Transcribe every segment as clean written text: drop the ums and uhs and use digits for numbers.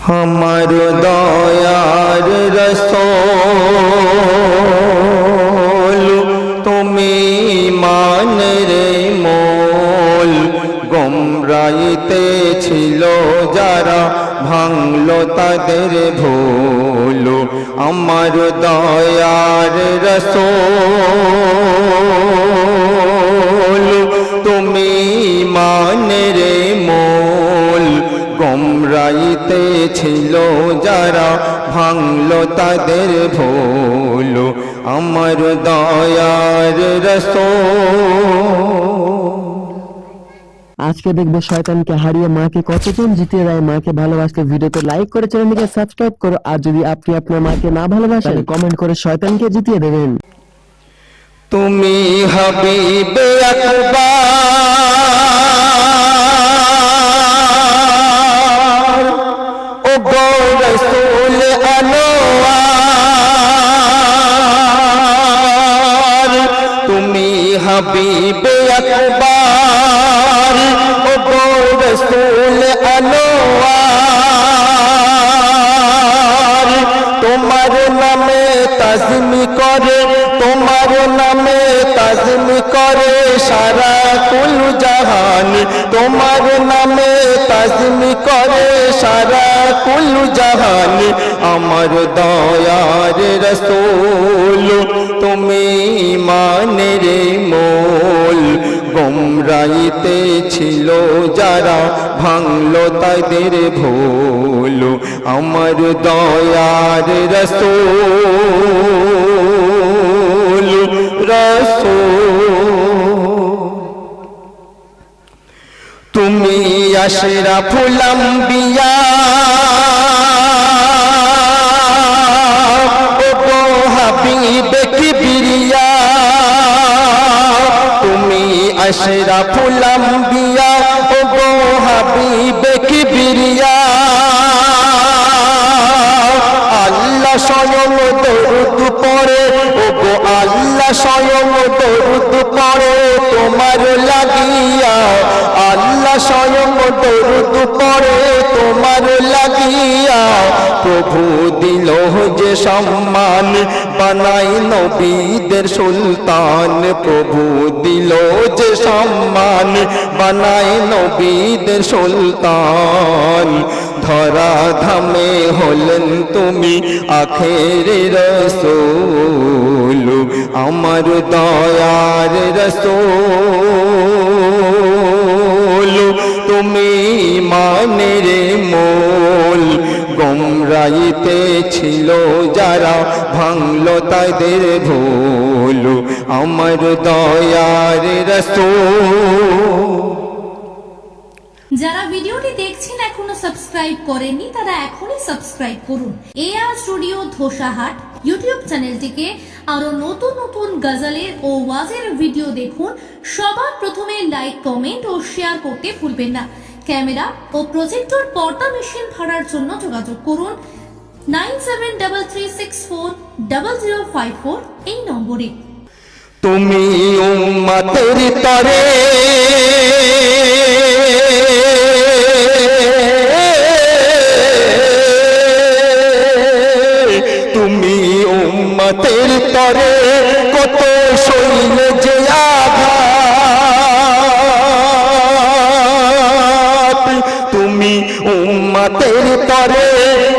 আমার দয়ার রাসূল তুমি মানের মোল গোমরাইতে ছিল যারা ভাঙলো তাদের ভুল আমার দয়ার রাসূল তুমি মানের মোল গোমরাইতে ছিল যারা ভাঙলো তাদের ভুল আমার দয়ার রাসূল। আজকে দেখবো শয়তানকে হারিয়ে মাকে কতজন জিতিয়ে দেয়। মাকে ভালোবাসলে ভিডিওতে লাইক করে চ্যানেলটিকে সাবস্ক্রাইব করো, আর যদি আপনি আপনার মাকে না ভালোবাসেন কমেন্ট করে শয়তানকে জিতিয়ে দেবেন। তুমি হাবিবে আকবার ও গো রাসূল আনোয়ার তুমি হাবিবে আকবার ও গো রাসূল আনোয়ার তোমার নামে তাজমি করে তোমার নামে তাজমি করে সারা কুল জাহান তোমার নামে তাজমি করে সারা কুল জাহান আমার দয়ার রাসূল তুমি মানের মোল গোমরাইতে ছিল যারা ভাঙলো তাদের ভুল আমার দয়ার রাসূল তুমি আশরাফুল আম্বিয়া ও গো হাবিবে কিবরিয়া তুমি আশরাফুল আম্বিয়া ও গো হাবিবে কিবরিয়া আল্লাহ স্বয়ং দরুদ পড়ে ও গো আল্লাহ স্বয়ং দরুদ পড়ে তোমার লাগিয়া আল্লাহ স্বয়ং দরুদ পড়ে তোমার লাগিয়া প্রভু দিল যে সম্মান বানাই নবীদের সুলতান প্রভু দিল যে সম্মান বানাই নবীদের সুলতান ধরা ধামে হলেন তুমি আখেরের রাসূল আমার দয়ার রাসূল তুমি মানের মোল গোমরাইতে ছিল যারা ভাঙলো তাদের ভুল আমার দয়ার রাসূল। যারা ভিডিওটি দেখছেন এখনো সাবস্ক্রাইব করেননি তারা এখনই সাবস্ক্রাইব করুন। এআর স্টুডিও ধোসাহাট ইউটিউব চ্যানেলটিকে আরো নতুন নতুন গজলের ও ওয়াজের ভিডিও দেখুন। সবার প্রথমে লাইক কমেন্ট ও শেয়ার করতে ভুলবেন না। ক্যামেরা ও প্রজেক্টর পর্দা মেশিন ভাড়ার জন্য যোগাযোগ করুন 9733640054 এই নম্বরে। তুমি উম্মতের তরে তুমি উম্মতের তরে কত সইলে যে আঘাত তুমি উম্মতের তরে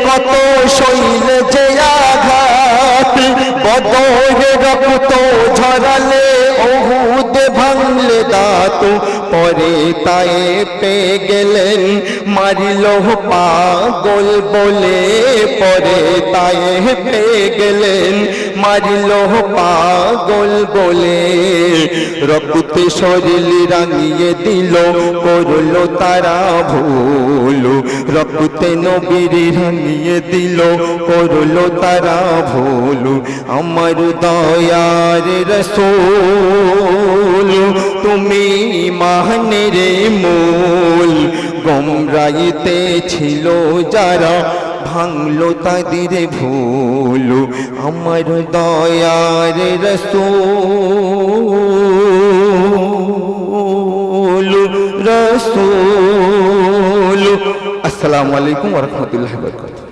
কত সইলে যে আঘাত বদরে রক্ত ঝরালে ওহুদ ভাঙলে দাঁত পরে তায়ে পে গেলেন মারিল পাগল বলে পরে তায়ে পে গেলেন মারিল পাগল বলে রক্তে শরীর রাঙিয়ে দিল করলো তারা ভুল রক্তে নবীর রাঙিয়ে দিল করলো তারা ভুল আমার দয়ার রাসূল তুমি মানের মোল গোমরাইতে ছিল যারা ভাঙলো তাদের ভুল আমার দয়ার রাসূল রাসূল। আসসালামু আলাইকুম ওয়া রাহমাতুল্লাহি ওয়া বারাকাতুহু।